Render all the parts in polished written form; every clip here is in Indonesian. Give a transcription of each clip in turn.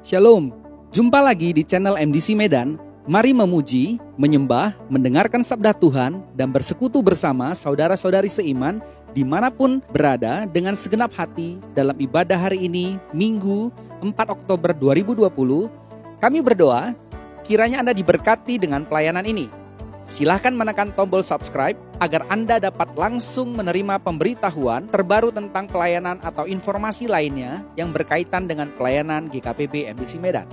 Shalom, jumpa lagi di channel MDC Medan. Mari memuji, menyembah, mendengarkan sabda Tuhan, dan bersekutu bersama saudara-saudari seiman dimanapun berada dengan segenap hati dalam ibadah hari ini, Minggu 4 Oktober 2020. Kami berdoa, kiranya Anda diberkati dengan pelayanan ini. Silahkan menekan tombol subscribe agar Anda dapat langsung menerima pemberitahuan terbaru tentang pelayanan atau informasi lainnya yang berkaitan dengan pelayanan GKPB MDC Medan.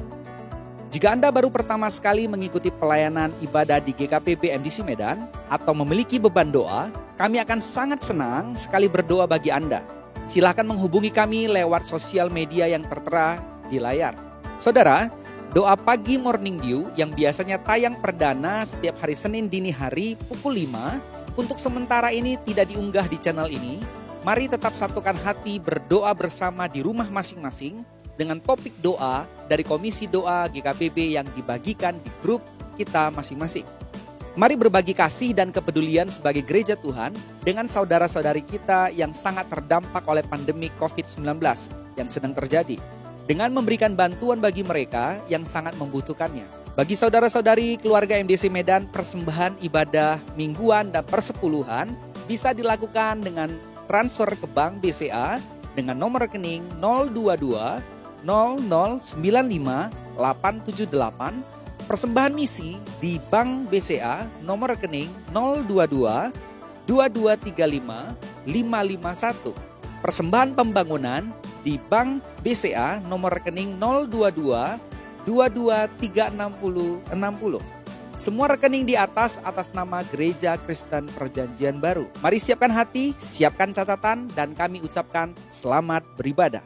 Jika Anda baru pertama sekali mengikuti pelayanan ibadah di GKPB MDC Medan atau memiliki beban doa, kami akan sangat senang sekali berdoa bagi Anda. Silahkan menghubungi kami lewat sosial media yang tertera di layar. Saudara, doa pagi Morning Dew yang biasanya tayang perdana setiap hari Senin dini hari pukul 5, untuk sementara ini tidak diunggah di channel ini. Mari tetap satukan hati berdoa bersama di rumah masing-masing dengan topik doa dari Komisi Doa GKPB yang dibagikan di grup kita masing-masing. Mari berbagi kasih dan kepedulian sebagai gereja Tuhan dengan saudara-saudari kita yang sangat terdampak oleh pandemi COVID-19 yang sedang terjadi, dengan memberikan bantuan bagi mereka yang sangat membutuhkannya. Bagi saudara-saudari keluarga MDC Medan, persembahan ibadah mingguan dan persepuluhan bisa dilakukan dengan transfer ke Bank BCA dengan nomor rekening 022 0095 878. Persembahan misi di Bank BCA nomor rekening 022 2235 551. Persembahan pembangunan di Bank BCA nomor rekening 022 2236060. Semua rekening di atas nama Gereja Kristen Perjanjian Baru. Mari siapkan hati, siapkan catatan, dan kami ucapkan selamat beribadah.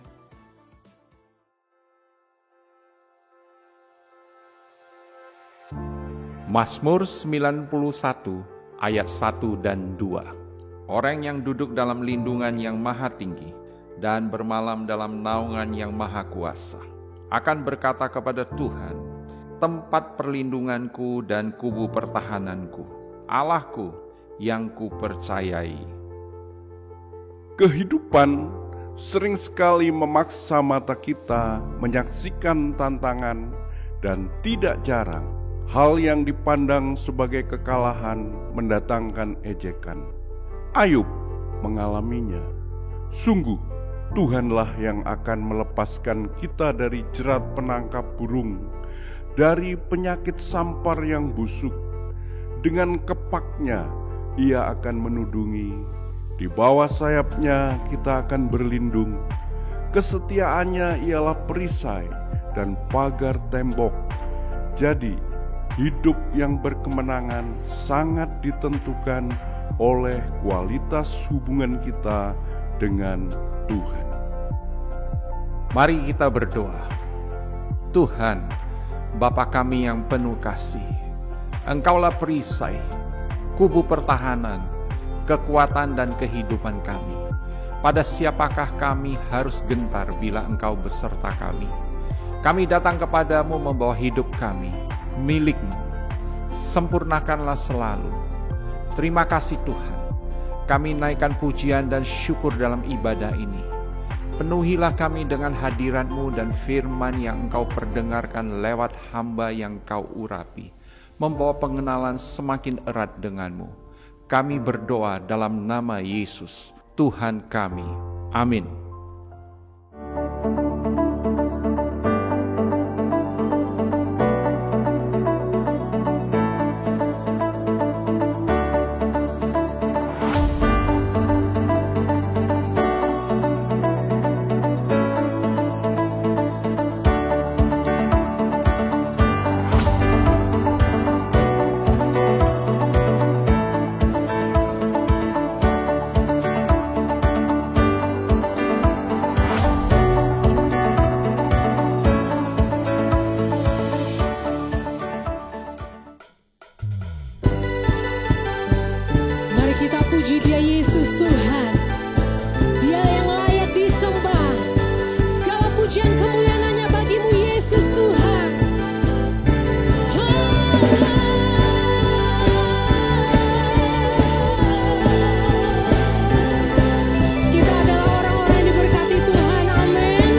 Mazmur 91 ayat 1 dan 2. Orang yang duduk dalam lindungan yang maha tinggi dan bermalam dalam naungan yang maha kuasa akan berkata kepada Tuhan, tempat perlindunganku dan kubu pertahananku, Allahku yang kupercayai. Kehidupan sering sekali memaksa mata kita menyaksikan tantangan, dan tidak jarang hal yang dipandang sebagai kekalahan mendatangkan ejekan. Ayub mengalaminya. Sungguh, Tuhanlah yang akan melepaskan kita dari jerat penangkap burung, dari penyakit sampar yang busuk. Dengan kepaknya Ia akan menudungi, di bawah sayapnya kita akan berlindung. Kesetiaannya ialah perisai dan pagar tembok. Jadi, hidup yang berkemenangan sangat ditentukan oleh kualitas hubungan kita dengan Tuhan. Mari kita berdoa. Tuhan, Bapa kami yang penuh kasih, Engkaulah perisai, kubu pertahanan, kekuatan dan kehidupan kami. Pada siapakah kami harus gentar bila Engkau beserta kami? Kami datang kepadamu membawa hidup kami, milik-Mu. Sempurnakanlah selalu. Terima kasih Tuhan. Kami naikkan pujian dan syukur dalam ibadah ini. Penuhilah kami dengan hadirat-Mu dan firman yang Engkau perdengarkan lewat hamba yang Kau urapi, membawa pengenalan semakin erat denganmu. Kami berdoa dalam nama Yesus, Tuhan kami. Amin. Kita puji Dia Yesus Tuhan. Dia yang layak disembah. Segala pujian kemuliaan hanya bagi-Mu Yesus Tuhan. Kita adalah orang-orang yang diberkati Tuhan. Amin.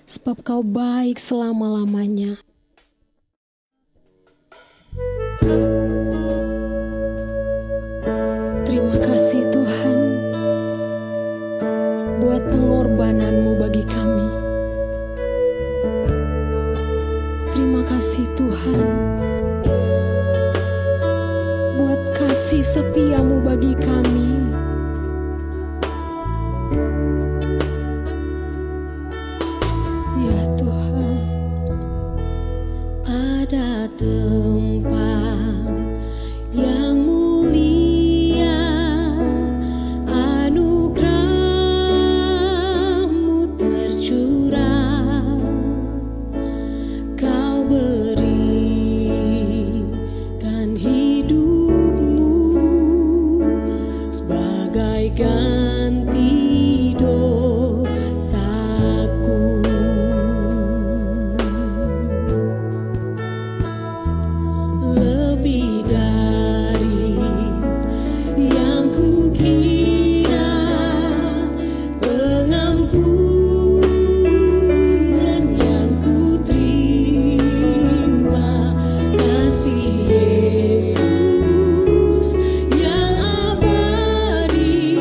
sebab Kau baik selama-lamanya. Terima kasih Tuhan buat pengorbanan-Mu bagi kami. Terima kasih Tuhan buat kasih setia-Mu bagi kami. Ya Tuhan, ada tempat yang mulia, anugerah-Mu tercurah, Kau berikan hidup-Mu sebagai ganti dosaku. Lebih dari yang kukira, pengampunan yang kuterima, kasih Yesus yang abadi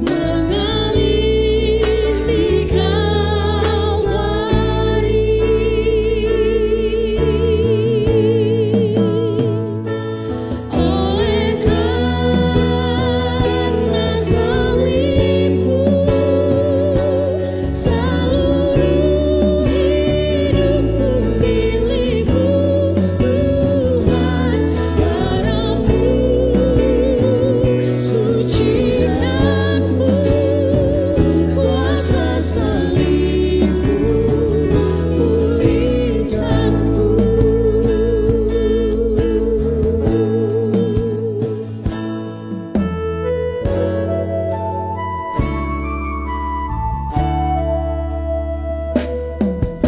mengalir di Kalvari. Oleh karena salib-Mu, seluruh hidupku milik-Mu, Tuhan. Darah-Mu sucikanku, kuasa salib-Mu pulihkanku.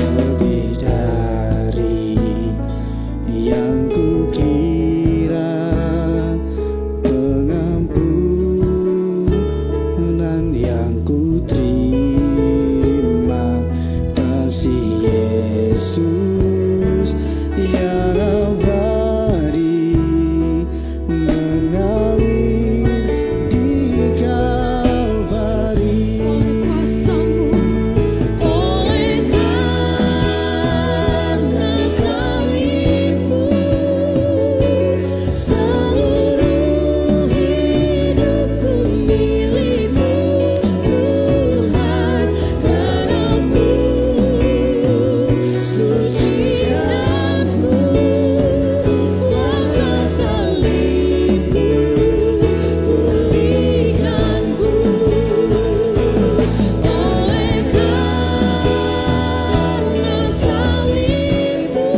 Lebih dari yang kukira, pengampunan yang kuterima, kasih Yesus yang abadi mengalir di Kalvari. Oleh kuasa-Mu, oleh karena salib-Mu, seluruh hidupku milik-Mu, Tuhan. Darah-Mu sucikanku, kuasa salib-Mu pulihkanku. Oleh karena salib-Mu,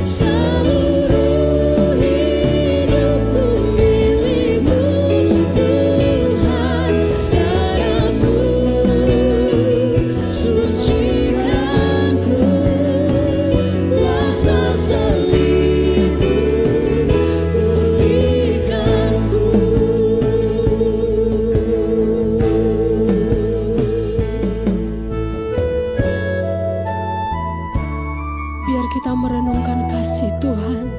seluruh hidupku milik-Mu, Tuhan. Darah-Mu sucikanku, kuasa salib-Mu pulihkanku. Biar kita merenungkan kasih Tuhan,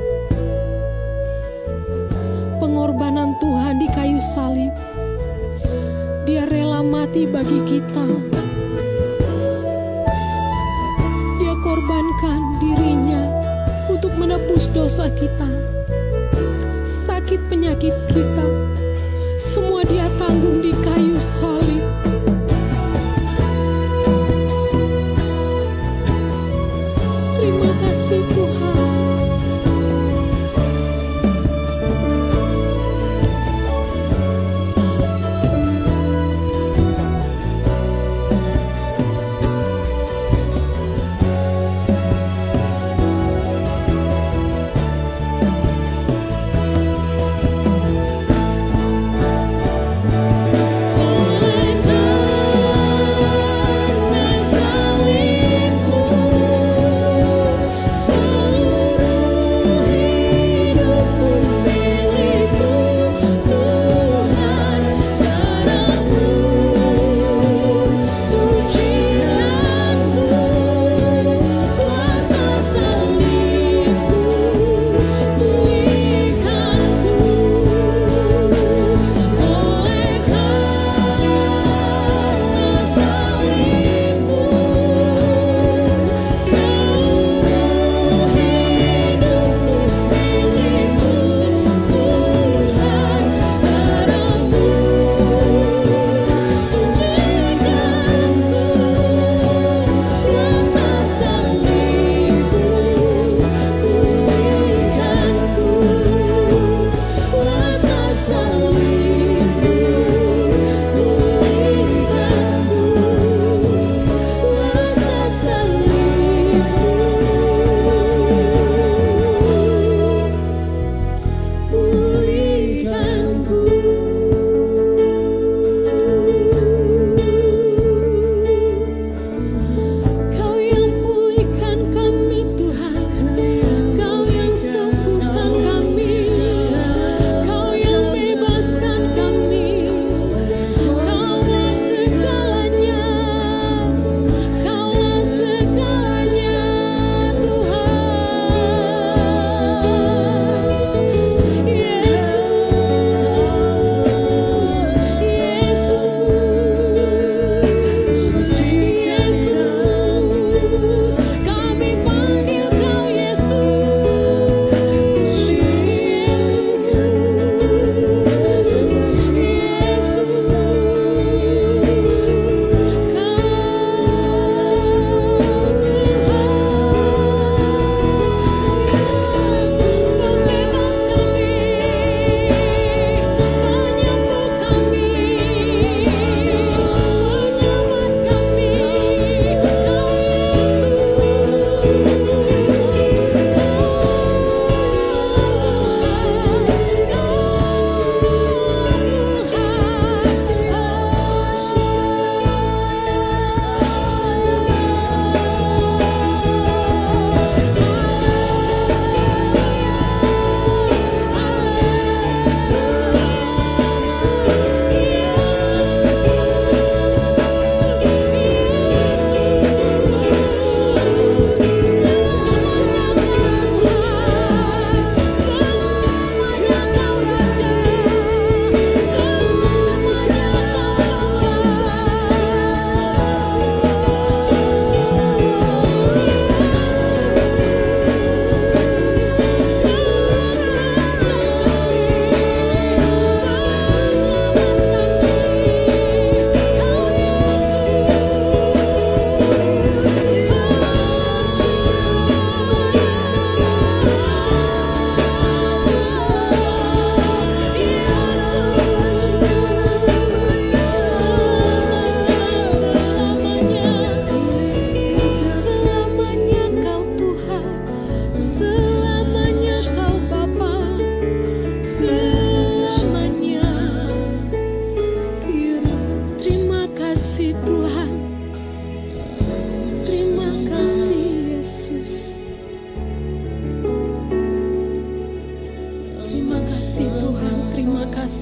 pengorbanan Tuhan di kayu salib. Dia rela mati bagi kita. Dia korbankan dirinya untuk menebus dosa kita. Sakit penyakit kita, semua Dia tanggung di kayu salib. Terima kasih Tuhan. Oleh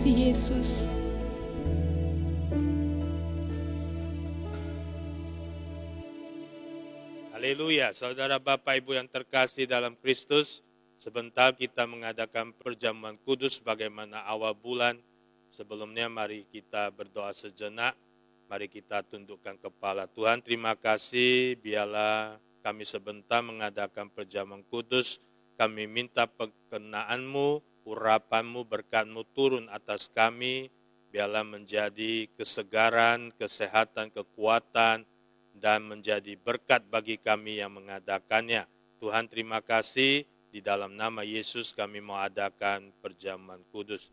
kasih Yesus. Haleluya, saudara Bapak Ibu yang terkasih dalam Kristus, sebentar kita mengadakan perjamuan kudus bagaimana awal bulan. Sebelumnya mari kita berdoa sejenak, mari kita tundukkan kepala. Tuhan, terima kasih, biarlah kami sebentar mengadakan perjamuan kudus. Kami minta perkenan-Mu, urapan-Mu, berkat-Mu turun atas kami, biarlah menjadi kesegaran, kesehatan, kekuatan, dan menjadi berkat bagi kami yang mengadakannya. Tuhan, terima kasih, di dalam nama Yesus kami mau adakan perjamuan kudus.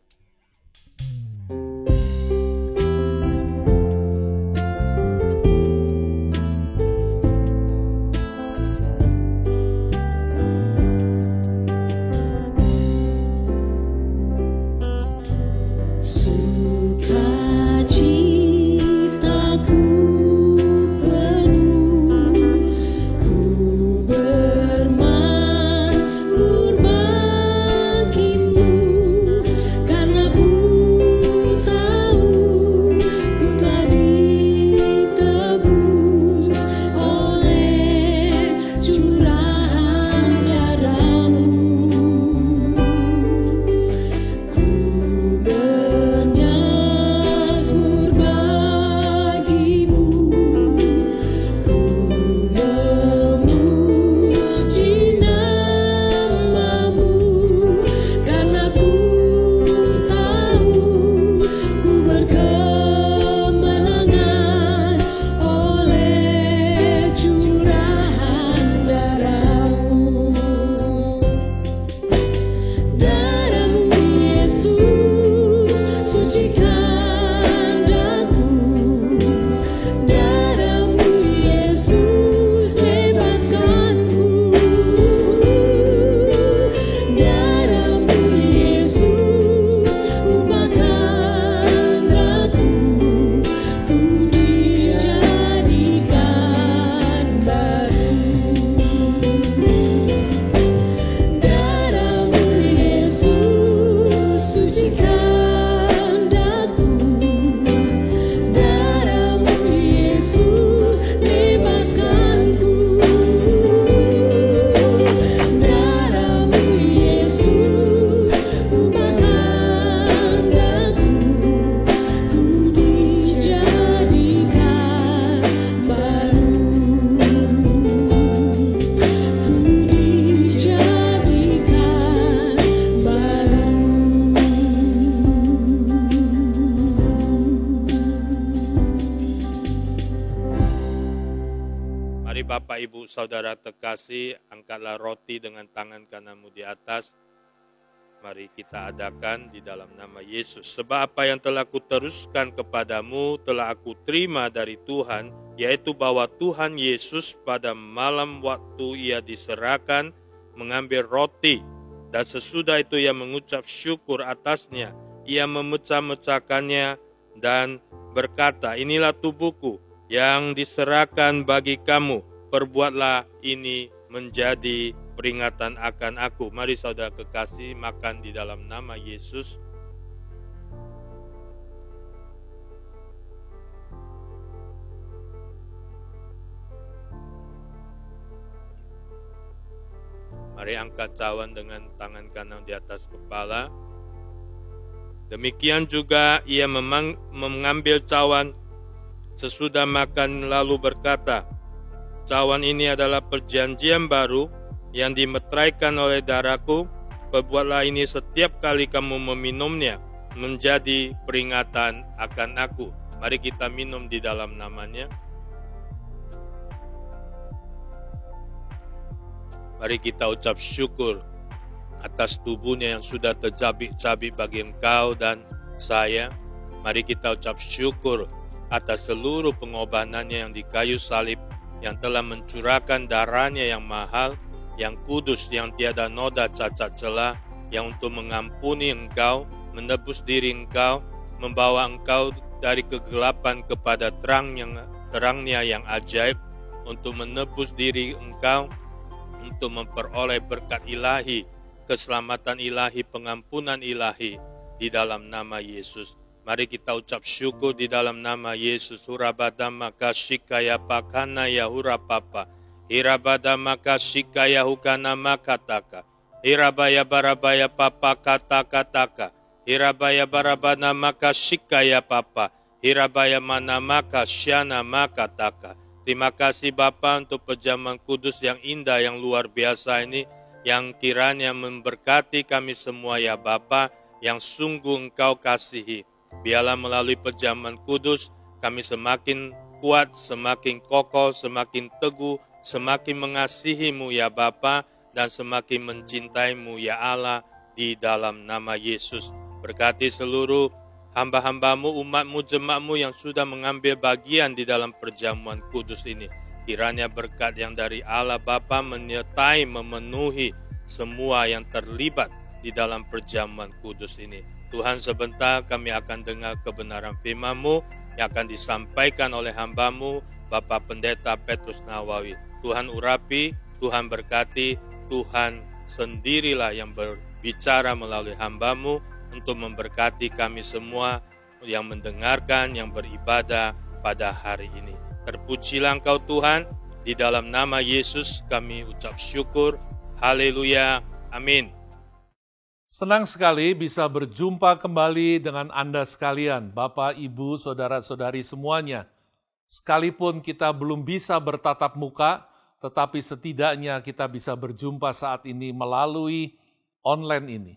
Bapak, Ibu, Saudara terkasih, angkatlah roti dengan tangan kananmu di atas. Mari kita adakan di dalam nama Yesus. Sebab apa yang telah kuteruskan kepadamu telah aku terima dari Tuhan, yaitu bahwa Tuhan Yesus pada malam waktu ia diserahkan mengambil roti, dan sesudah itu ia mengucap syukur atasnya. Ia memecah-mecahkannya dan berkata, inilah tubuhku yang diserahkan bagi kamu. Perbuatlah ini menjadi peringatan akan aku. Mari saudara kekasih, makan di dalam nama Yesus. Mari angkat cawan dengan tangan kanan di atas kepala. Demikian juga ia mengambil cawan sesudah makan lalu berkata, cawan ini adalah perjanjian baru yang dimeteraikan oleh darahku. Perbuatlah ini setiap kali kamu meminumnya menjadi peringatan akan aku. Mari kita minum di dalam namanya. Mari kita ucap syukur atas tubuhnya yang sudah tercabik-cabik bagi engkau dan saya. Mari kita ucap syukur atas seluruh pengorbanannya yang di kayu salib, yang telah mencurahkan darahnya yang mahal, yang kudus, yang tiada noda cacat celah, yang untuk mengampuni engkau, menebus diri engkau, membawa engkau dari kegelapan kepada terangnya yang ajaib, untuk menebus diri engkau, untuk memperoleh berkat ilahi, keselamatan ilahi, pengampunan ilahi, di dalam nama Yesus. Mari kita ucap syukur di dalam nama Yesus. Hurabadama kasikaya pakana ya hurapapa. Hirabadama kasikaya hukana makataka. Hirabaya barabaya papa kata-kataka. Hirabaya barabana makasikaya papa. Hirabaya mana maka syana makataka. Terima kasih Bapa untuk pejaman kudus yang indah, yang luar biasa ini, yang kiranya memberkati kami semua ya Bapa, yang sungguh Engkau kasihi. Biarlah melalui pejaman kudus kami semakin kuat, semakin kokoh, semakin teguh, semakin mengasihi-Mu ya Bapa, dan semakin mencintai-Mu ya Allah, di dalam nama Yesus. Berkati seluruh hamba-hambamu, umatmu, jemaatmu yang sudah mengambil bagian di dalam perjamuan kudus ini. Kiranya berkat yang dari Allah Bapa menyertai, memenuhi semua yang terlibat di dalam perjamuan kudus ini. Tuhan, sebentar kami akan dengar kebenaran firman-Mu yang akan disampaikan oleh hamba-Mu, Bapak Pendeta Petrus Nawawi. Tuhan urapi, Tuhan berkati, Tuhan sendirilah yang berbicara melalui hamba-Mu untuk memberkati kami semua yang mendengarkan, yang beribadah pada hari ini. Terpujilah Engkau Tuhan, di dalam nama Yesus kami ucap syukur. Haleluya, amin. Senang sekali bisa berjumpa kembali dengan Anda sekalian, Bapak, Ibu, Saudara-saudari semuanya. Sekalipun kita belum bisa bertatap muka, tetapi setidaknya kita bisa berjumpa saat ini melalui online ini.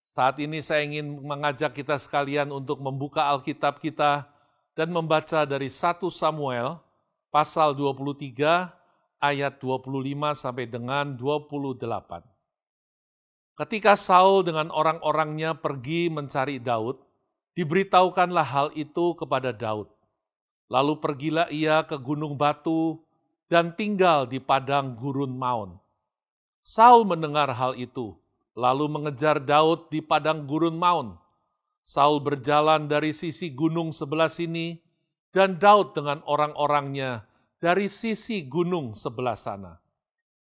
Saat ini saya ingin mengajak kita sekalian untuk membuka Alkitab kita dan membaca dari 1 Samuel pasal 23 ayat 25 sampai dengan 28. Ketika Saul dengan orang-orangnya pergi mencari Daud, diberitahukanlah hal itu kepada Daud. Lalu pergilah ia ke Gunung Batu dan tinggal di padang gurun Maon. Saul mendengar hal itu, lalu mengejar Daud di padang gurun Maon. Saul berjalan dari sisi gunung sebelah sini, dan Daud dengan orang-orangnya dari sisi gunung sebelah sana.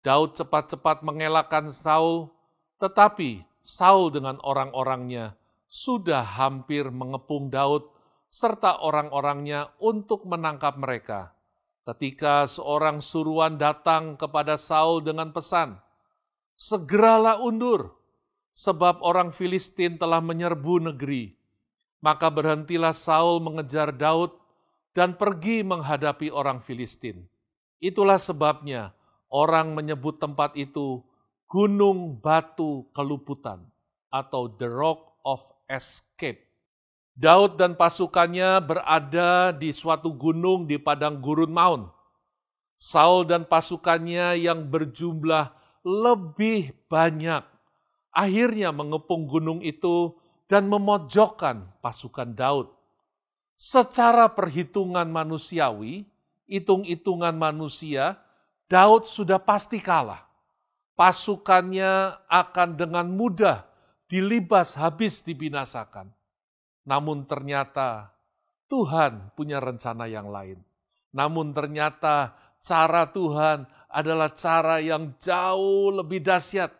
Daud cepat-cepat mengelakkan Saul, tetapi Saul dengan orang-orangnya sudah hampir mengepung Daud serta orang-orangnya untuk menangkap mereka. Ketika seorang suruhan datang kepada Saul dengan pesan, "Segeralah undur, sebab orang Filistin telah menyerbu negeri." Maka berhentilah Saul mengejar Daud dan pergi menghadapi orang Filistin. Itulah sebabnya orang menyebut tempat itu Gunung Batu Keluputan atau The Rock of Escape. Daud dan pasukannya berada di suatu gunung di padang gurun Maon. Saul dan pasukannya yang berjumlah lebih banyak akhirnya mengepung gunung itu dan memojokkan pasukan Daud. Secara perhitungan manusiawi, hitung-hitungan manusia, Daud sudah pasti kalah. Pasukannya akan dengan mudah dilibas habis dibinasakan. Namun ternyata Tuhan punya rencana yang lain. Namun ternyata cara Tuhan adalah cara yang jauh lebih dahsyat.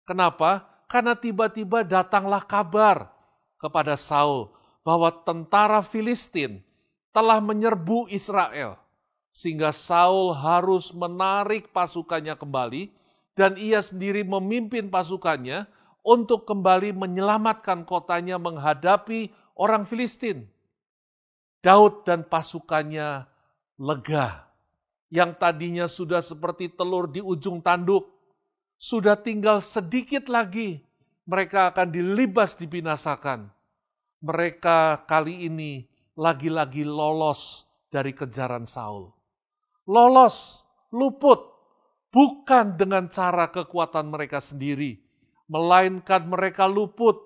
Kenapa? Karena tiba-tiba datanglah kabar kepada Saul bahwa tentara Filistin telah menyerbu Israel. Sehingga Saul harus menarik pasukannya kembali dan ia sendiri memimpin pasukannya untuk kembali menyelamatkan kotanya menghadapi orang Filistin. Daud dan pasukannya lega. Yang tadinya sudah seperti telur di ujung tanduk, sudah tinggal sedikit lagi mereka akan dilibas dibinasakan. Mereka kali ini lagi-lagi lolos dari kejaran Saul. Lolos, luput, bukan dengan cara kekuatan mereka sendiri, melainkan mereka luput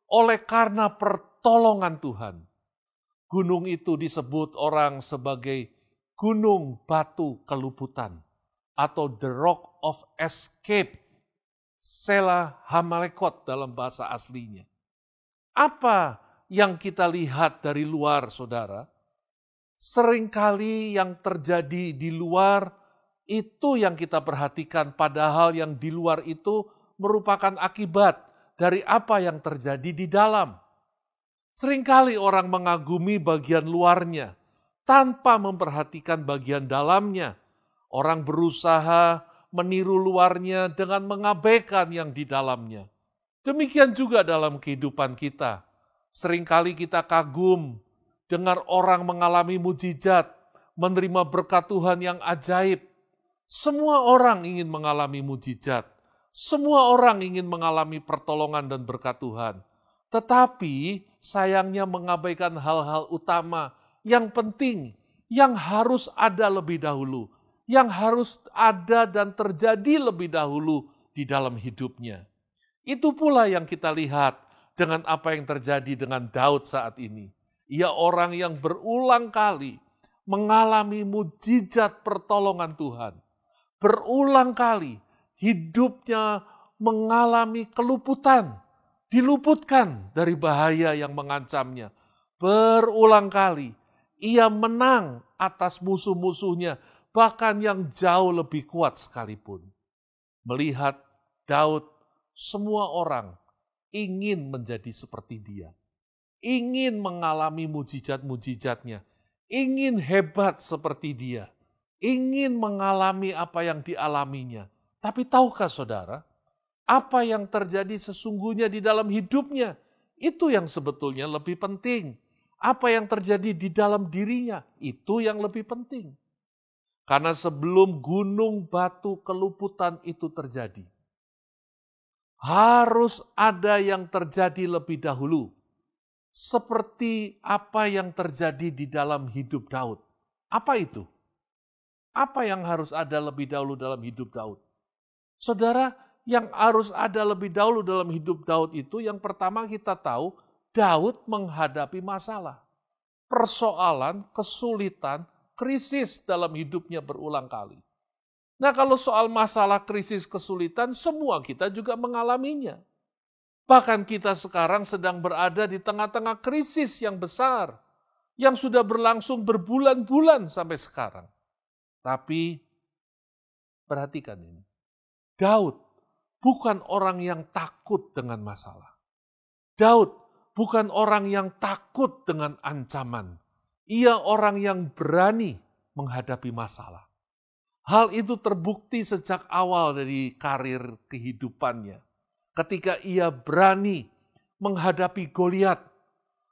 oleh karena pertolongan Tuhan. Gunung itu disebut orang sebagai Gunung Batu Keluputan atau The Rock of Escape, Sela Hamalekot dalam bahasa aslinya. Apa yang kita lihat dari luar, saudara? Seringkali yang terjadi di luar itu yang kita perhatikan, padahal yang di luar itu merupakan akibat dari apa yang terjadi di dalam. Seringkali orang mengagumi bagian luarnya tanpa memperhatikan bagian dalamnya. Orang berusaha meniru luarnya dengan mengabaikan yang di dalamnya. Demikian juga dalam kehidupan kita. Seringkali kita kagum dengar orang mengalami mujizat, menerima berkat Tuhan yang ajaib. Semua orang ingin mengalami mujizat. Semua orang ingin mengalami pertolongan dan berkat Tuhan. Tetapi sayangnya mengabaikan hal-hal utama yang penting, yang harus ada lebih dahulu, yang harus ada dan terjadi lebih dahulu di dalam hidupnya. Itu pula yang kita lihat dengan apa yang terjadi dengan Daud saat ini. Ia orang yang berulang kali mengalami mujizat pertolongan Tuhan. Berulang kali hidupnya mengalami keluputan, diluputkan dari bahaya yang mengancamnya. Berulang kali ia menang atas musuh-musuhnya, bahkan yang jauh lebih kuat sekalipun. Melihat Daud, semua orang ingin menjadi seperti dia. Ingin mengalami mujizat-mujizatnya. Ingin hebat seperti dia. Ingin mengalami apa yang dialaminya. Tapi tahukah saudara, apa yang terjadi sesungguhnya di dalam hidupnya, itu yang sebetulnya lebih penting. Apa yang terjadi di dalam dirinya, itu yang lebih penting. Karena sebelum gunung batu keluputan itu terjadi, harus ada yang terjadi lebih dahulu. Seperti apa yang terjadi di dalam hidup Daud. Apa itu? Apa yang harus ada lebih dahulu dalam hidup Daud? Saudara, yang harus ada lebih dahulu dalam hidup Daud itu, yang pertama kita tahu, Daud menghadapi masalah. Persoalan, kesulitan, krisis dalam hidupnya berulang kali. Nah, kalau soal masalah, krisis, kesulitan, semua kita juga mengalaminya. Bahkan kita sekarang sedang berada di tengah-tengah krisis yang besar, yang sudah berlangsung berbulan-bulan sampai sekarang. Tapi, perhatikan ini. Daud bukan orang yang takut dengan masalah. Daud bukan orang yang takut dengan ancaman. Ia orang yang berani menghadapi masalah. Hal itu terbukti sejak awal dari karir kehidupannya. Ketika ia berani menghadapi Goliat.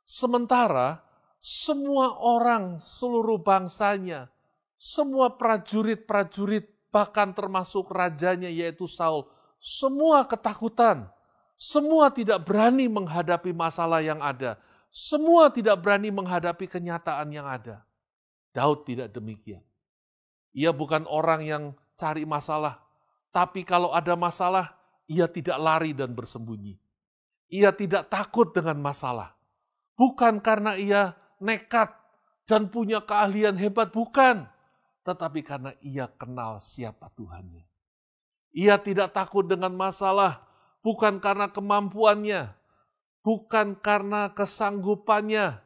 Sementara semua orang, seluruh bangsanya, semua prajurit-prajurit, bahkan termasuk rajanya yaitu Saul, semua ketakutan. Semua tidak berani menghadapi masalah yang ada. Semua tidak berani menghadapi kenyataan yang ada. Daud tidak demikian. Ia bukan orang yang cari masalah. Tapi kalau ada masalah, ia tidak lari dan bersembunyi. Ia tidak takut dengan masalah. Bukan karena ia nekat dan punya keahlian hebat, bukan. Tetapi karena ia kenal siapa Tuhannya. Ia tidak takut dengan masalah, bukan karena kemampuannya, bukan karena kesanggupannya,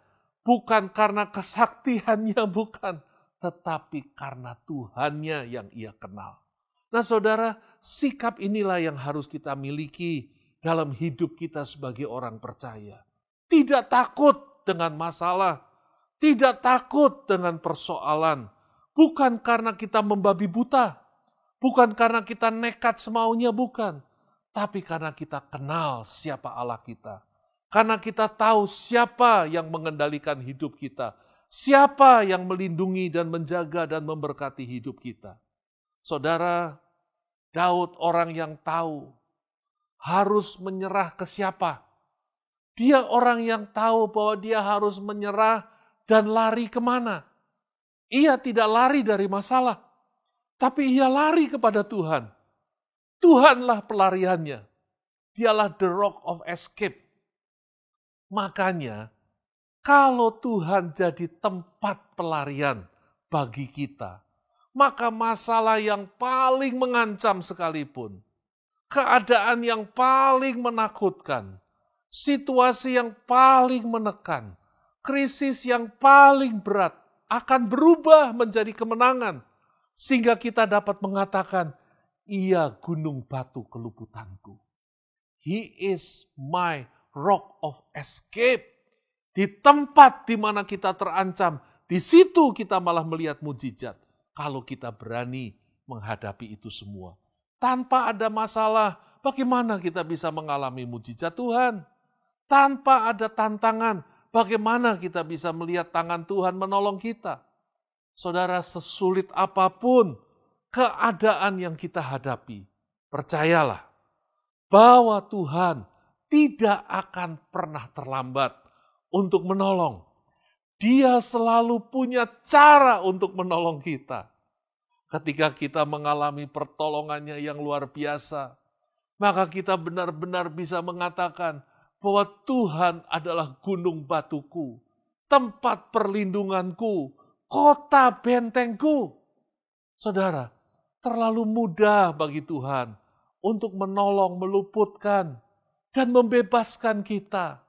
bukan karena kesaktiannya, bukan. Tetapi karena Tuhannya yang ia kenal. Nah saudara, sikap inilah yang harus kita miliki dalam hidup kita sebagai orang percaya. Tidak takut dengan masalah, tidak takut dengan persoalan. Bukan karena kita membabi buta, bukan karena kita nekat semaunya, bukan. Tapi karena kita kenal siapa Allah kita. Karena kita tahu siapa yang mengendalikan hidup kita. Siapa yang melindungi dan menjaga dan memberkati hidup kita. Saudara, Daud orang yang tahu harus menyerah ke siapa. Dia orang yang tahu bahwa dia harus menyerah dan lari kemana. Ia tidak lari dari masalah, tapi ia lari kepada Tuhan. Tuhanlah pelariannya. Dialah the rock of escape. Makanya, kalau Tuhan jadi tempat pelarian bagi kita, maka masalah yang paling mengancam sekalipun, keadaan yang paling menakutkan, situasi yang paling menekan, krisis yang paling berat, akan berubah menjadi kemenangan. Sehingga kita dapat mengatakan, ia gunung batu keluputanku. He is my rock of escape. Di tempat di mana kita terancam, di situ kita malah melihat mujizat. Kalau kita berani menghadapi itu semua. Tanpa ada masalah, bagaimana kita bisa mengalami mujizat Tuhan? Tanpa ada tantangan, bagaimana kita bisa melihat tangan Tuhan menolong kita? Saudara, sesulit apapun keadaan yang kita hadapi, percayalah bahwa Tuhan tidak akan pernah terlambat untuk menolong. Dia selalu punya cara untuk menolong kita. Ketika kita mengalami pertolongannya yang luar biasa, maka kita benar-benar bisa mengatakan bahwa Tuhan adalah gunung batuku, tempat perlindunganku, kota bentengku. Saudara, terlalu mudah bagi Tuhan untuk menolong, meluputkan, dan membebaskan kita.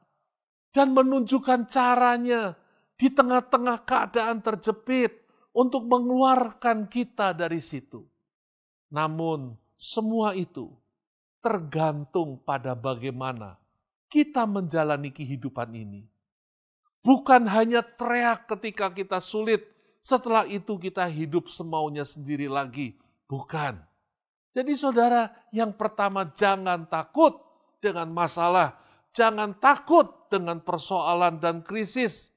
Dan menunjukkan caranya di tengah-tengah keadaan terjepit untuk mengeluarkan kita dari situ. Namun semua itu tergantung pada bagaimana kita menjalani kehidupan ini. Bukan hanya teriak ketika kita sulit, setelah itu kita hidup semaunya sendiri lagi. Bukan. Jadi saudara, yang pertama jangan takut dengan masalah. Jangan takut dengan persoalan dan krisis.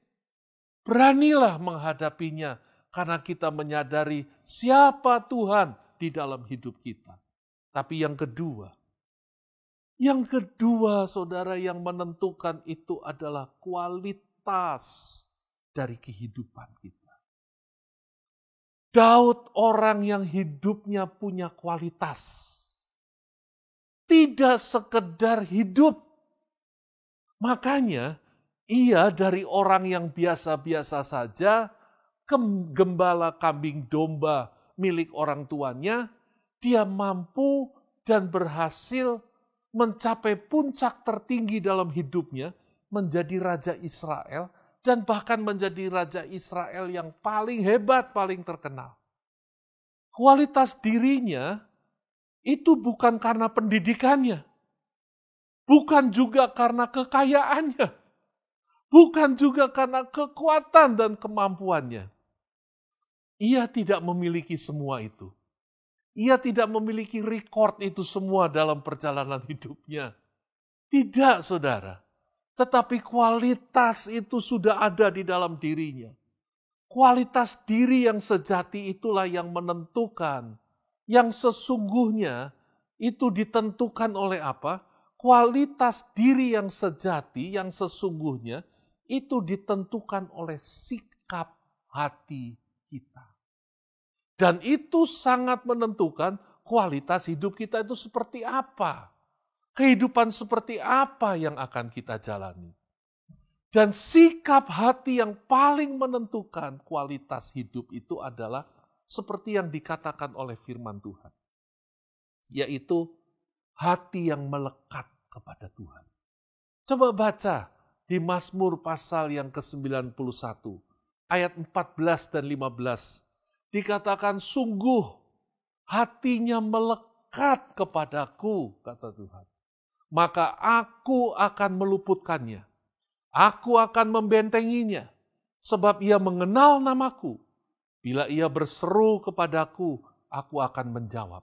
Beranilah menghadapinya karena kita menyadari siapa Tuhan di dalam hidup kita. Tapi yang kedua saudara, yang menentukan itu adalah kualitas dari kehidupan kita. Daud orang yang hidupnya punya kualitas. Tidak sekedar hidup. Makanya ia dari orang yang biasa-biasa saja, gembala kambing domba milik orang tuanya, dia mampu dan berhasil mencapai puncak tertinggi dalam hidupnya, menjadi Raja Israel, dan bahkan menjadi Raja Israel yang paling hebat, paling terkenal. Kualitas dirinya itu bukan karena pendidikannya, bukan juga karena kekayaannya, bukan juga karena kekuatan dan kemampuannya. Ia tidak memiliki semua itu. Ia tidak memiliki rekor itu semua dalam perjalanan hidupnya. Tidak, saudara. Tetapi kualitas itu sudah ada di dalam dirinya. Kualitas diri yang sejati itulah yang menentukan. Yang sesungguhnya itu ditentukan oleh apa? Kualitas diri yang sejati, yang sesungguhnya itu ditentukan oleh sikap hati kita. Dan itu sangat menentukan kualitas hidup kita itu seperti apa. Kehidupan seperti apa yang akan kita jalani. Dan sikap hati yang paling menentukan kualitas hidup itu adalah seperti yang dikatakan oleh firman Tuhan. Yaitu hati yang melekat kepada Tuhan. Coba baca di Mazmur pasal yang ke-91. Ayat 14 dan 15. Dikatakan sungguh hatinya melekat kepadaku, kata Tuhan. Maka aku akan meluputkannya. Aku akan membentenginya. Sebab ia mengenal namaku. Bila ia berseru kepadaku, aku akan menjawab.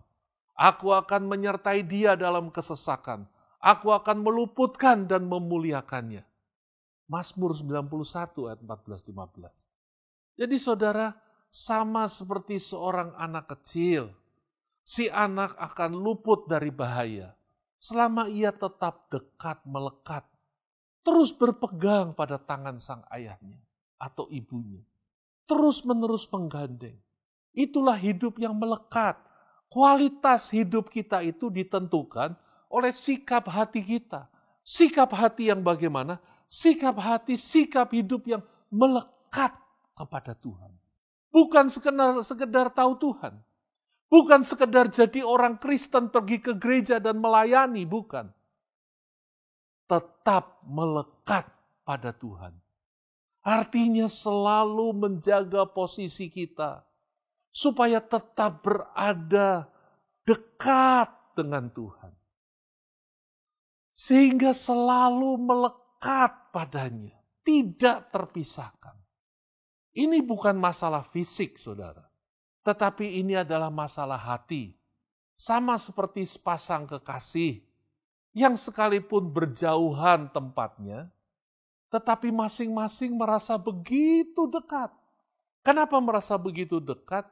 Aku akan menyertai dia dalam kesesakan. Aku akan meluputkan dan memuliakannya. Mazmur 91 ayat 14-15. Jadi saudara, sama seperti seorang anak kecil. Si anak akan luput dari bahaya. Selama ia tetap dekat, melekat. Terus berpegang pada tangan sang ayahnya atau ibunya. Terus-menerus menggandeng. Itulah hidup yang melekat. Kualitas hidup kita itu ditentukan oleh sikap hati kita. Sikap hati yang bagaimana? Sikap hati, sikap hidup yang melekat kepada Tuhan. Bukan sekedar tahu Tuhan. Bukan sekedar jadi orang Kristen pergi ke gereja dan melayani, bukan. Tetap melekat pada Tuhan. Artinya selalu menjaga posisi kita. Supaya tetap berada dekat dengan Tuhan. sehingga selalu melekat padanya, tidak terpisahkan. Ini bukan masalah fisik, saudara, tetapi ini adalah masalah hati. Sama seperti sepasang kekasih yang sekalipun berjauhan tempatnya, tetapi masing-masing merasa begitu dekat. Kenapa merasa begitu dekat?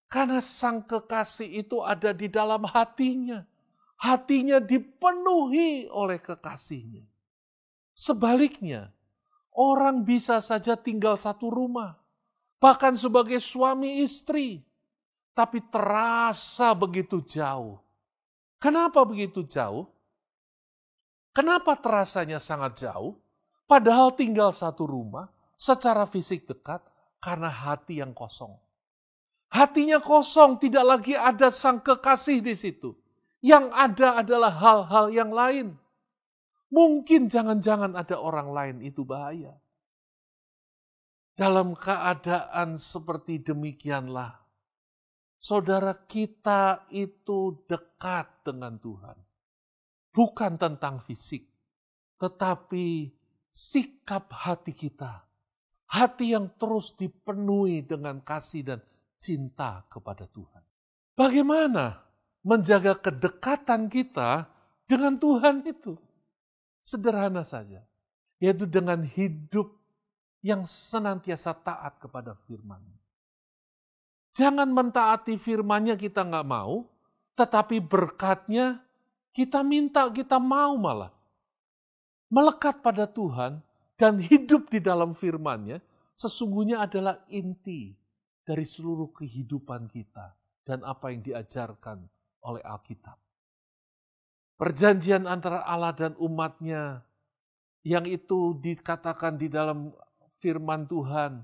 Karena sang kekasih itu ada di dalam hatinya. Hatinya dipenuhi oleh kekasihnya. Sebaliknya, orang bisa saja tinggal satu rumah, bahkan sebagai suami istri, tapi terasa begitu jauh. Kenapa begitu jauh? Kenapa terasanya sangat jauh? Padahal tinggal satu rumah, secara fisik dekat, karena hati yang kosong. Hatinya kosong, tidak lagi ada sang kekasih di situ. Yang ada adalah hal-hal yang lain. Mungkin jangan-jangan ada orang lain, itu bahaya. Dalam keadaan seperti demikianlah, saudara, kita itu dekat dengan Tuhan. Bukan tentang fisik, tetapi sikap hati kita. Hati yang terus dipenuhi dengan kasih dan cinta kepada Tuhan. Bagaimana menjaga kedekatan kita dengan Tuhan itu? Sederhana saja, yaitu dengan hidup yang senantiasa taat kepada firman-Nya. Jangan mentaati firman-Nya kita nggak mau, tetapi berkatnya kita minta, kita mau malah. Melekat pada Tuhan dan hidup di dalam firman-Nya sesungguhnya adalah inti dari seluruh kehidupan kita dan apa yang diajarkan oleh Alkitab. Perjanjian antara Allah dan umat-Nya yang itu dikatakan di dalam firman Tuhan,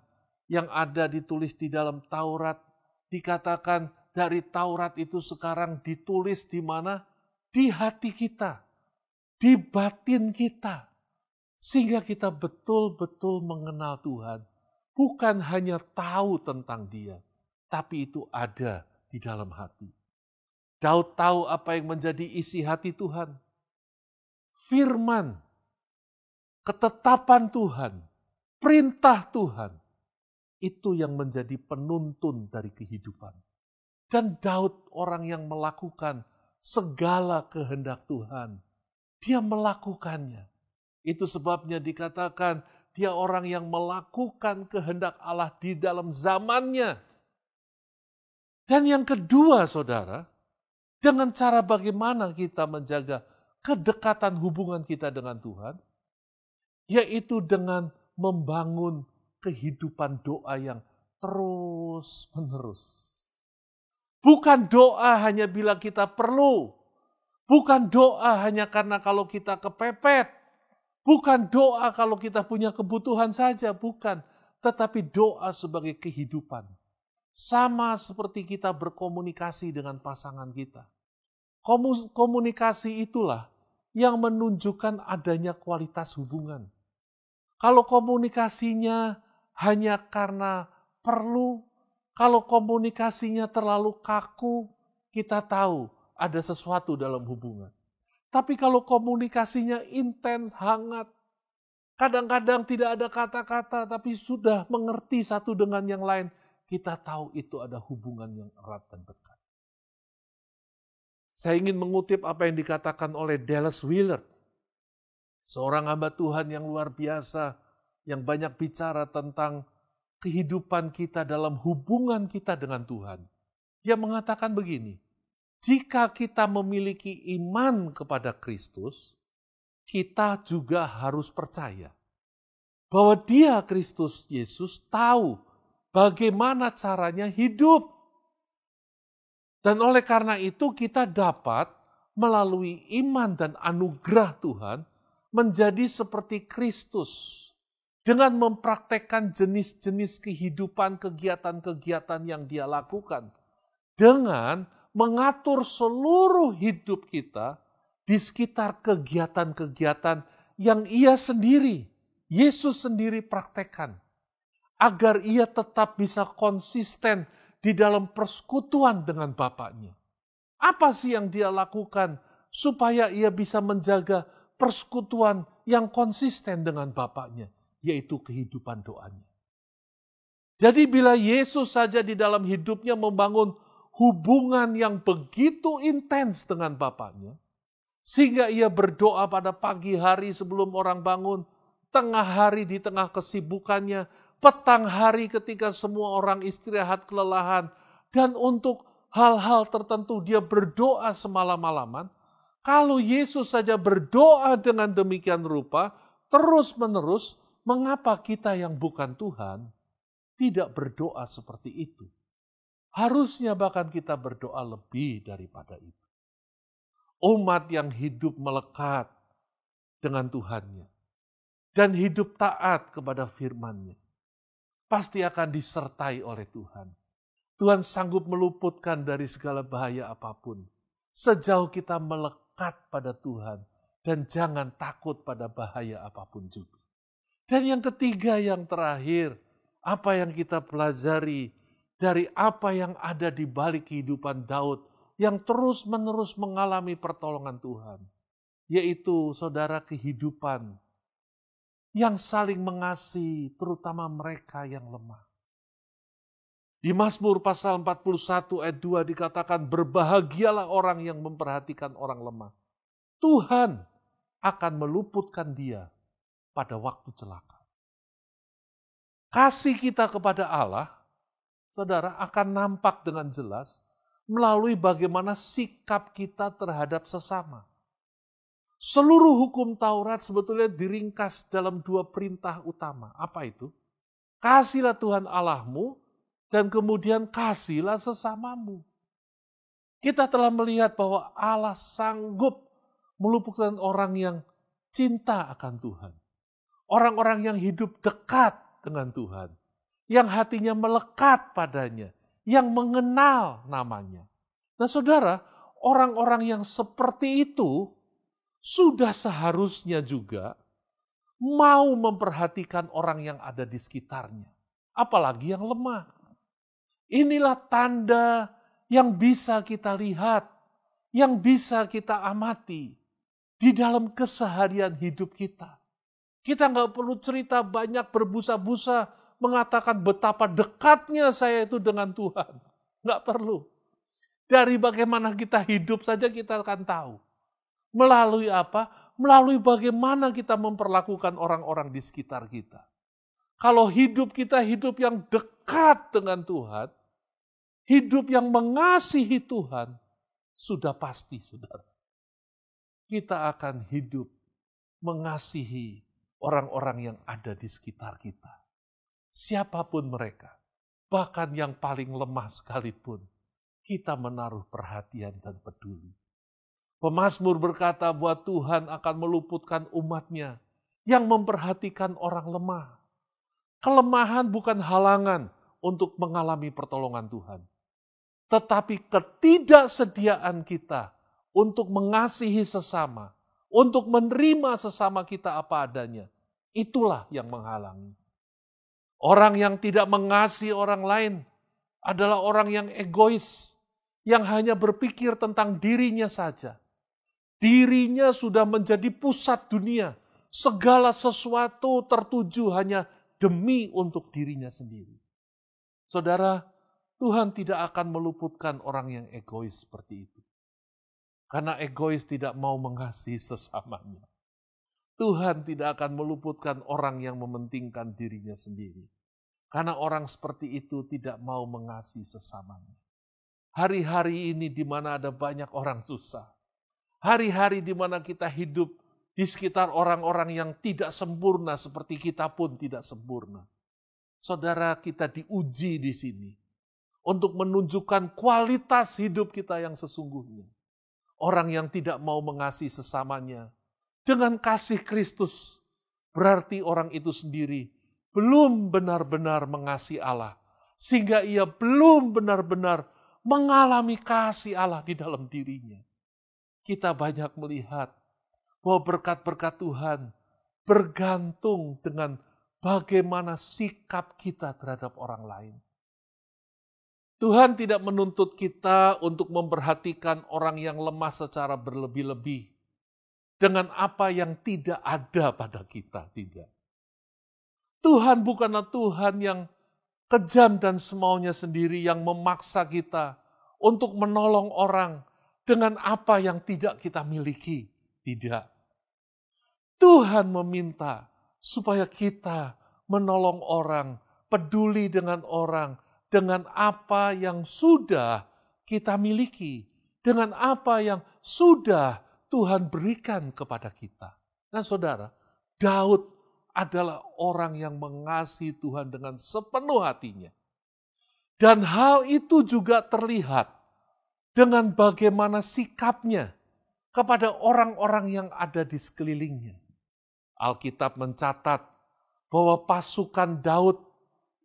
yang ada ditulis di dalam Taurat, dikatakan dari Taurat itu sekarang ditulis di mana? Di hati kita, di batin kita. Sehingga kita betul-betul mengenal Tuhan. Bukan hanya tahu tentang Dia, tapi itu ada di dalam hati. Daud tahu apa yang menjadi isi hati Tuhan. Firman, ketetapan Tuhan, perintah Tuhan, itu yang menjadi penuntun dari kehidupan. Dan Daud orang yang melakukan segala kehendak Tuhan. Dia melakukannya. Itu sebabnya dikatakan dia orang yang melakukan kehendak Allah di dalam zamannya. Dan yang kedua, saudara, dengan cara bagaimana kita menjaga kedekatan hubungan kita dengan Tuhan, yaitu dengan membangun kehidupan doa yang terus-menerus. Bukan doa hanya bila kita perlu. Bukan doa hanya karena kalau kita kepepet. Bukan doa kalau kita punya kebutuhan saja, bukan. Tetapi doa sebagai kehidupan. Sama seperti kita berkomunikasi dengan pasangan kita. Komunikasi itulah yang menunjukkan adanya kualitas hubungan. Kalau komunikasinya hanya karena perlu, kalau komunikasinya terlalu kaku, kita tahu ada sesuatu dalam hubungan. Tapi kalau komunikasinya intens, hangat, kadang-kadang tidak ada kata-kata, tapi sudah mengerti satu dengan yang lain, kita tahu itu ada hubungan yang erat dan dekat. Saya ingin mengutip apa yang dikatakan oleh Dallas Willard, seorang hamba Tuhan yang luar biasa, yang banyak bicara tentang kehidupan kita dalam hubungan kita dengan Tuhan. Dia mengatakan begini, jika kita memiliki iman kepada Kristus, kita juga harus percaya bahwa Dia, Kristus Yesus, tahu bagaimana caranya hidup. Dan oleh karena itu kita dapat melalui iman dan anugerah Tuhan menjadi seperti Kristus dengan mempraktekkan jenis-jenis kehidupan, kegiatan-kegiatan yang Dia lakukan. Dengan mengatur seluruh hidup kita di sekitar kegiatan-kegiatan yang Ia sendiri, Yesus sendiri praktekkan. Agar Ia tetap bisa konsisten di dalam persekutuan dengan Bapaknya. Apa sih yang Dia lakukan supaya Ia bisa menjaga persekutuan yang konsisten dengan Bapaknya, yaitu kehidupan doanya. Jadi bila Yesus saja di dalam hidupnya membangun hubungan yang begitu intens dengan Bapaknya, sehingga ia berdoa pada pagi hari sebelum orang bangun, tengah hari di tengah kesibukannya, petang hari ketika semua orang istirahat kelelahan, dan untuk hal-hal tertentu dia berdoa semalam-malaman. Kalau Yesus saja berdoa dengan demikian rupa, terus-menerus, mengapa kita yang bukan Tuhan tidak berdoa seperti itu? Harusnya bahkan kita berdoa lebih daripada itu. Umat yang hidup melekat dengan Tuhannya dan hidup taat kepada firman-Nya pasti akan disertai oleh Tuhan. Tuhan sanggup meluputkan dari segala bahaya apapun sejauh kita melekat pada Tuhan dan jangan takut pada bahaya apapun juga. Dan yang ketiga, yang terakhir, apa yang kita pelajari dari apa yang ada di balik kehidupan Daud yang terus-menerus mengalami pertolongan Tuhan, yaitu saudara kehidupan yang saling mengasihi, terutama mereka yang lemah. Di Mazmur pasal 41 ayat 2 dikatakan, berbahagialah orang yang memperhatikan orang lemah. Tuhan akan meluputkan dia pada waktu celaka. Kasih kita kepada Allah, saudara, akan nampak dengan jelas melalui bagaimana sikap kita terhadap sesama. Seluruh hukum Taurat sebetulnya diringkas dalam 2 perintah utama. Apa itu? Kasihlah Tuhan Allahmu, dan kemudian kasihlah sesamamu. Kita telah melihat bahwa Allah sanggup meluputkan orang yang cinta akan Tuhan. Orang-orang yang hidup dekat dengan Tuhan. Yang hatinya melekat padanya. Yang mengenal namanya. Nah saudara, orang-orang yang seperti itu sudah seharusnya juga mau memperhatikan orang yang ada di sekitarnya. Apalagi yang lemah. Inilah tanda yang bisa kita lihat, yang bisa kita amati di dalam keseharian hidup kita. Kita nggak perlu cerita banyak berbusa-busa mengatakan betapa dekatnya saya itu dengan Tuhan. Nggak perlu. Dari bagaimana kita hidup saja kita akan tahu. Melalui apa? Melalui bagaimana kita memperlakukan orang-orang di sekitar kita. Kalau hidup kita hidup yang dekat dengan Tuhan, hidup yang mengasihi Tuhan, sudah pasti, saudara. Kita akan hidup mengasihi orang-orang yang ada di sekitar kita. Siapapun mereka, bahkan yang paling lemah sekalipun, kita menaruh perhatian dan peduli. Pemazmur berkata bahwa Tuhan akan meluputkan umat-Nya yang memperhatikan orang lemah. Kelemahan bukan halangan untuk mengalami pertolongan Tuhan. Tetapi ketidaksediaan kita untuk mengasihi sesama, untuk menerima sesama kita apa adanya, itulah yang menghalangi. Orang yang tidak mengasihi orang lain adalah orang yang egois, yang hanya berpikir tentang dirinya saja. Dirinya sudah menjadi pusat dunia, segala sesuatu tertuju hanya demi untuk dirinya sendiri. Saudara, Tuhan tidak akan meluputkan orang yang egois seperti itu. Karena egois tidak mau mengasihi sesamanya. Tuhan tidak akan meluputkan orang yang mementingkan dirinya sendiri. Karena orang seperti itu tidak mau mengasihi sesamanya. Hari-hari ini di mana ada banyak orang susah. Hari-hari di mana kita hidup di sekitar orang-orang yang tidak sempurna seperti kita pun tidak sempurna. Saudara, kita diuji di sini untuk menunjukkan kualitas hidup kita yang sesungguhnya. Orang yang tidak mau mengasihi sesamanya dengan kasih Kristus, berarti orang itu sendiri belum benar-benar mengasihi Allah, sehingga ia belum benar-benar mengalami kasih Allah di dalam dirinya. Kita banyak melihat bahwa berkat-berkat Tuhan bergantung dengan bagaimana sikap kita terhadap orang lain. Tuhan tidak menuntut kita untuk memperhatikan orang yang lemah secara berlebih-lebih. dengan apa yang tidak ada pada kita, tidak. Tuhan bukanlah Tuhan yang kejam dan semaunya sendiri yang memaksa kita untuk menolong orang dengan apa yang tidak kita miliki. Tidak. Tuhan meminta supaya kita menolong orang, peduli dengan orang, dengan apa yang sudah kita miliki, dengan apa yang sudah Tuhan berikan kepada kita. Nah saudara, Daud adalah orang yang mengasihi Tuhan dengan sepenuh hatinya. Dan hal itu juga terlihat dengan bagaimana sikapnya kepada orang-orang yang ada di sekelilingnya. Alkitab mencatat bahwa pasukan Daud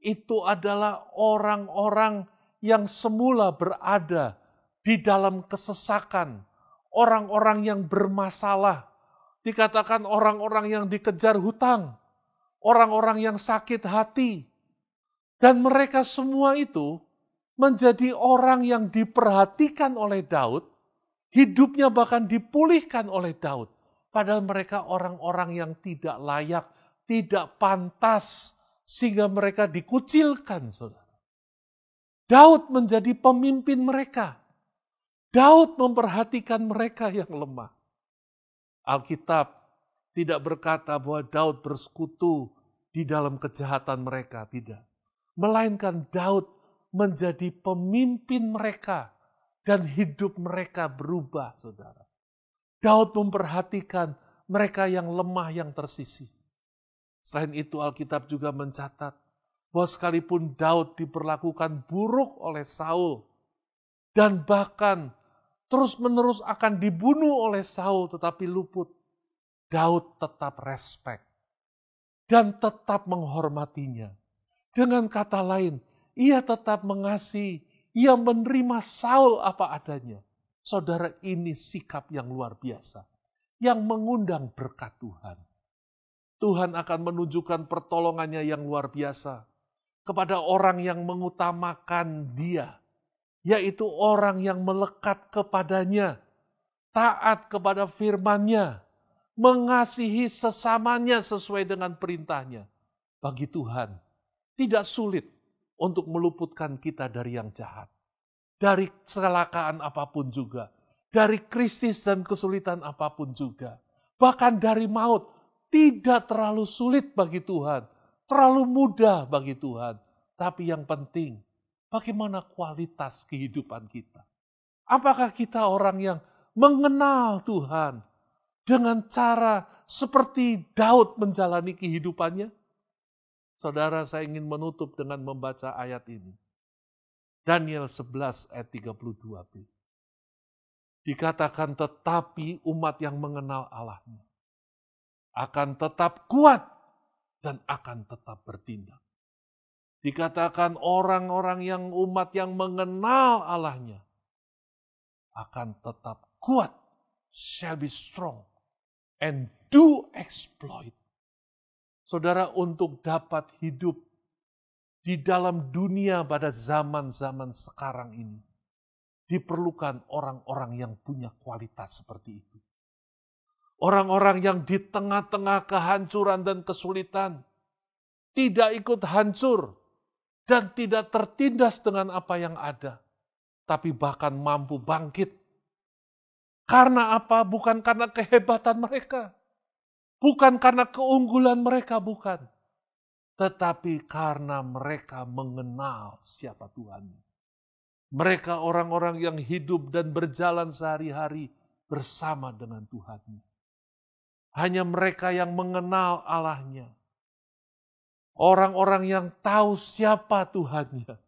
itu adalah orang-orang yang semula berada di dalam kesesakan, orang-orang yang bermasalah, dikatakan orang-orang yang dikejar hutang, orang-orang yang sakit hati. Dan mereka semua itu menjadi orang yang diperhatikan oleh Daud, hidupnya bahkan dipulihkan oleh Daud. Padahal mereka orang-orang yang tidak layak, tidak pantas, sehingga mereka dikucilkan, saudara. Daud menjadi pemimpin mereka. Daud memperhatikan mereka yang lemah. Alkitab tidak berkata bahwa Daud bersekutu di dalam kejahatan mereka, tidak. Melainkan Daud menjadi pemimpin mereka dan hidup mereka berubah, saudara. Daud memperhatikan mereka yang lemah, yang tersisih. Selain itu Alkitab juga mencatat bahwa sekalipun Daud diperlakukan buruk oleh Saul dan bahkan terus-menerus akan dibunuh oleh Saul tetapi luput, Daud tetap respect dan tetap menghormatinya. Dengan kata lain, ia tetap mengasihi, ia menerima Saul apa adanya. Saudara, ini sikap yang luar biasa, yang mengundang berkat Tuhan. Tuhan akan menunjukkan pertolongannya yang luar biasa kepada orang yang mengutamakan Dia, yaitu orang yang melekat kepadanya, taat kepada firman-Nya, mengasihi sesamanya sesuai dengan perintahnya. Bagi Tuhan, tidak sulit untuk meluputkan kita dari yang jahat, dari kecelakaan apapun juga, dari krisis dan kesulitan apapun juga, bahkan dari maut. Tidak terlalu sulit bagi Tuhan, terlalu mudah bagi Tuhan. Tapi yang penting, bagaimana kualitas kehidupan kita? Apakah kita orang yang mengenal Tuhan dengan cara seperti Daud menjalani kehidupannya? Saudara, saya ingin menutup dengan membaca ayat ini. Daniel 11 ayat 32b. Dikatakan tetapi umat yang mengenal Allahnya akan tetap kuat dan akan tetap bertindak. Dikatakan orang-orang yang umat yang mengenal Allahnya akan tetap kuat, shall be strong, and do exploit. Saudara, untuk dapat hidup di dalam dunia pada zaman-zaman sekarang ini, diperlukan orang-orang yang punya kualitas seperti itu. Orang-orang yang di tengah-tengah kehancuran dan kesulitan tidak ikut hancur dan tidak tertindas dengan apa yang ada, tapi bahkan mampu bangkit. Karena apa? Bukan karena kehebatan mereka, bukan karena keunggulan mereka, bukan. Tetapi karena mereka mengenal siapa Tuhan. Mereka orang-orang yang hidup dan berjalan sehari-hari bersama dengan Tuhan. Hanya mereka yang mengenal Allahnya. Orang-orang yang tahu siapa Tuhannya.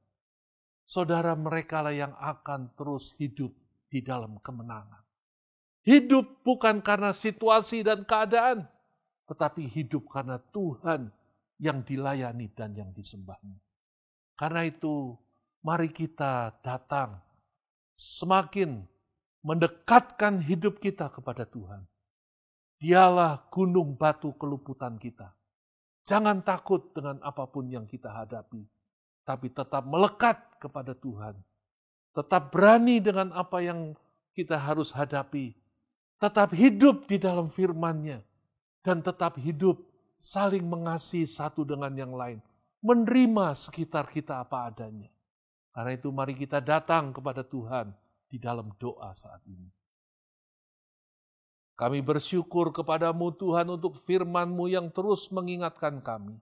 Saudara, mereka lah yang akan terus hidup di dalam kemenangan. Hidup bukan karena situasi dan keadaan, tetapi hidup karena Tuhan yang dilayani dan yang disembahnya. Karena itu, mari kita datang semakin mendekatkan hidup kita kepada Tuhan. Dialah gunung batu keluputan kita. Jangan takut dengan apapun yang kita hadapi, tapi tetap melekat kepada Tuhan. Tetap berani dengan apa yang kita harus hadapi, tetap hidup di dalam firman-Nya, dan tetap hidup saling mengasihi satu dengan yang lain, menerima sekitar kita apa adanya. Karena itu mari kita datang kepada Tuhan di dalam doa saat ini. Kami bersyukur kepadamu Tuhan untuk firman-Mu yang terus mengingatkan kami,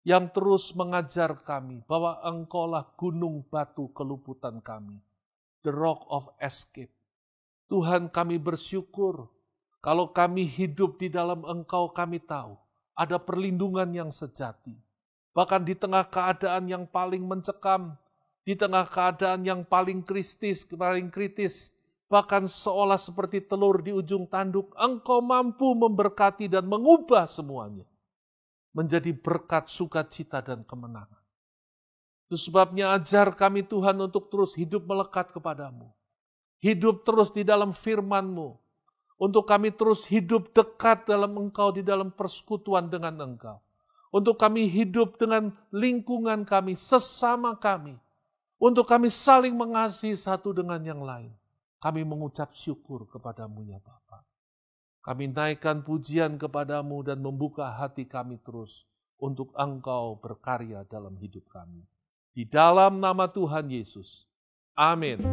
yang terus mengajar kami bahwa Engkaulah gunung batu keluputan kami, the rock of escape. Tuhan, kami bersyukur kalau kami hidup di dalam Engkau, kami tahu ada perlindungan yang sejati. Bahkan di tengah keadaan yang paling mencekam, di tengah keadaan yang paling kritis, bahkan seolah seperti telur di ujung tanduk, Engkau mampu memberkati dan mengubah semuanya menjadi berkat, sukacita, dan kemenangan. Itu sebabnya ajar kami Tuhan untuk terus hidup melekat kepadamu. Hidup terus di dalam firman-Mu. Untuk kami terus hidup dekat dalam Engkau, di dalam persekutuan dengan Engkau. Untuk kami hidup dengan lingkungan kami, sesama kami. Untuk kami saling mengasihi satu dengan yang lain. Kami mengucap syukur kepadamu ya Bapa. Kami naikkan pujian kepadamu dan membuka hati kami terus untuk Engkau berkarya dalam hidup kami. Di dalam nama Tuhan Yesus. Amin.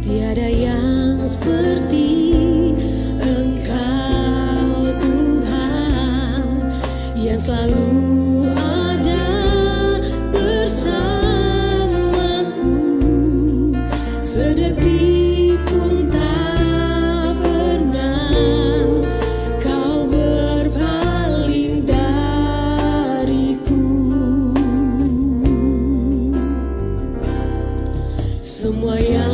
Tiada yang seperti Engkau Tuhan, yang selalu ada bersamaku, sedetik pun tak pernah Kau berpaling dariku. Semua yang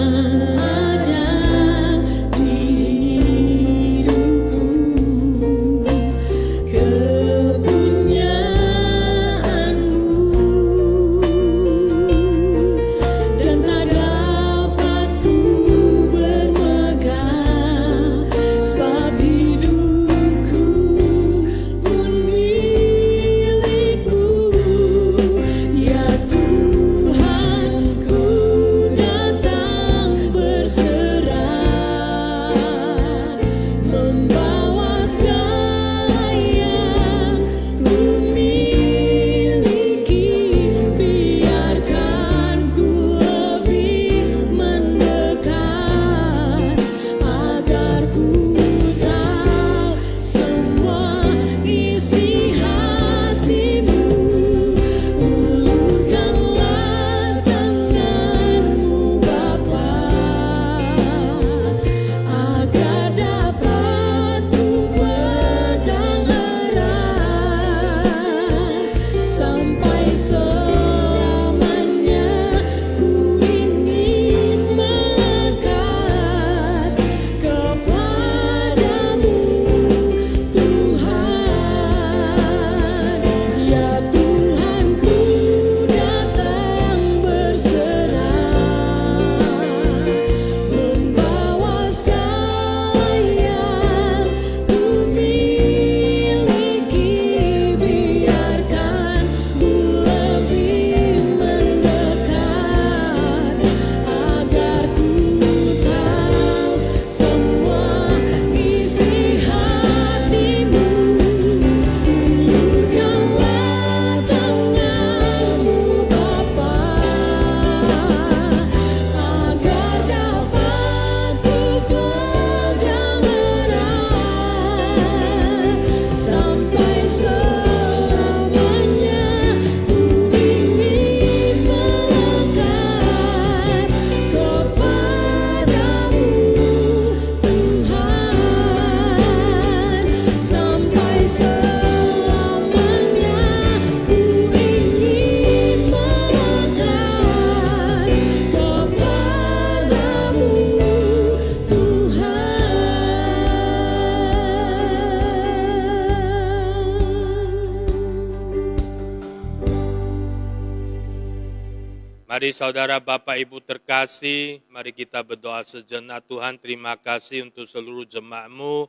Mari saudara Bapak Ibu terkasih, mari kita berdoa sejenak. Tuhan, terima kasih untuk seluruh jemaat-Mu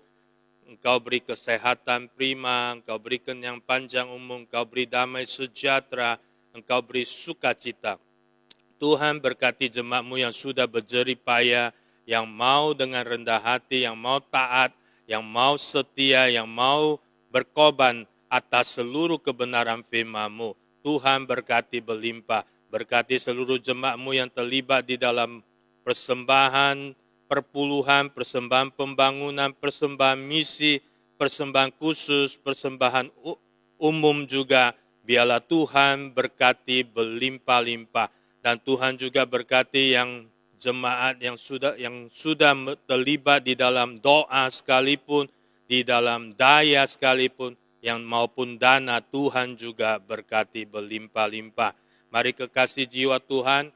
Engkau beri kesehatan prima, Engkau berikan yang panjang umur, Engkau beri damai sejahtera, Engkau beri sukacita. Tuhan berkati jemaat-Mu yang sudah berjerih payah, yang mau dengan rendah hati, yang mau taat, yang mau setia, yang mau berkorban atas seluruh kebenaran firman-Mu. Tuhan berkati berlimpah, berkati seluruh jemaat-Mu yang terlibat di dalam persembahan, perpuluhan, persembahan pembangunan, persembahan misi, persembahan khusus, persembahan umum juga. Biarlah Tuhan berkati berlimpah-limpah. Dan Tuhan juga berkati yang jemaat yang sudah terlibat di dalam doa sekalipun, di dalam daya sekalipun, yang maupun dana, Tuhan juga berkati berlimpah-limpah. Mari kekasih jiwa Tuhan,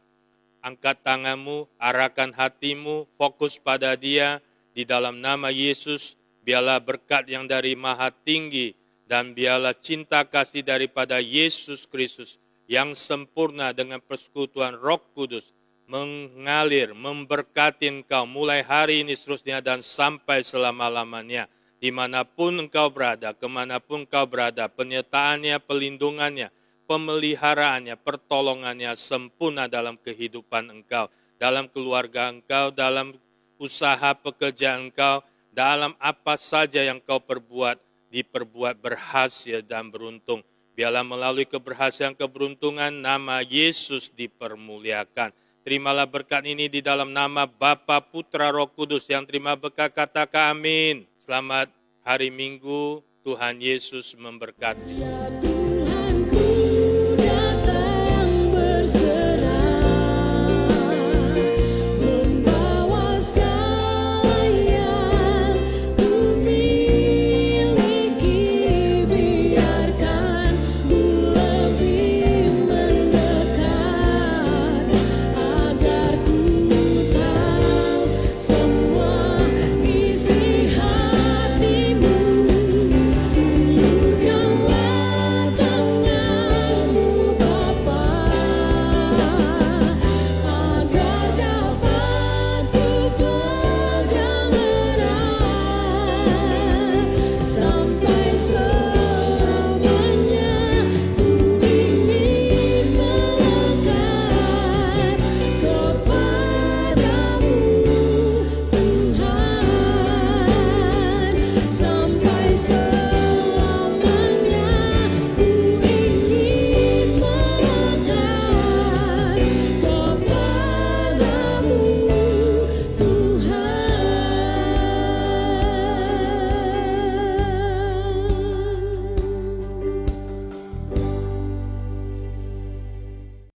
angkat tanganmu, arahkan hatimu, fokus pada Dia, di dalam nama Yesus. Biarlah berkat yang dari Maha Tinggi, dan biarlah cinta kasih daripada Yesus Kristus yang sempurna dengan persekutuan Roh Kudus mengalir, memberkati engkau mulai hari ini seterusnya dan sampai selama-lamanya. Dimanapun engkau berada, kemanapun engkau berada, penyertaannya, pelindungannya, pemeliharaannya, pertolongannya sempurna dalam kehidupan engkau, dalam keluarga engkau, dalam usaha pekerjaan engkau, dalam apa saja yang kau perbuat, diperbuat berhasil dan beruntung. Biarlah melalui keberhasilan keberuntungan nama Yesus dipermuliakan. Terimalah berkat ini di dalam nama Bapa, Putra, Roh Kudus. Yang terima berkat katakan amin. Selamat hari Minggu, Tuhan Yesus memberkati.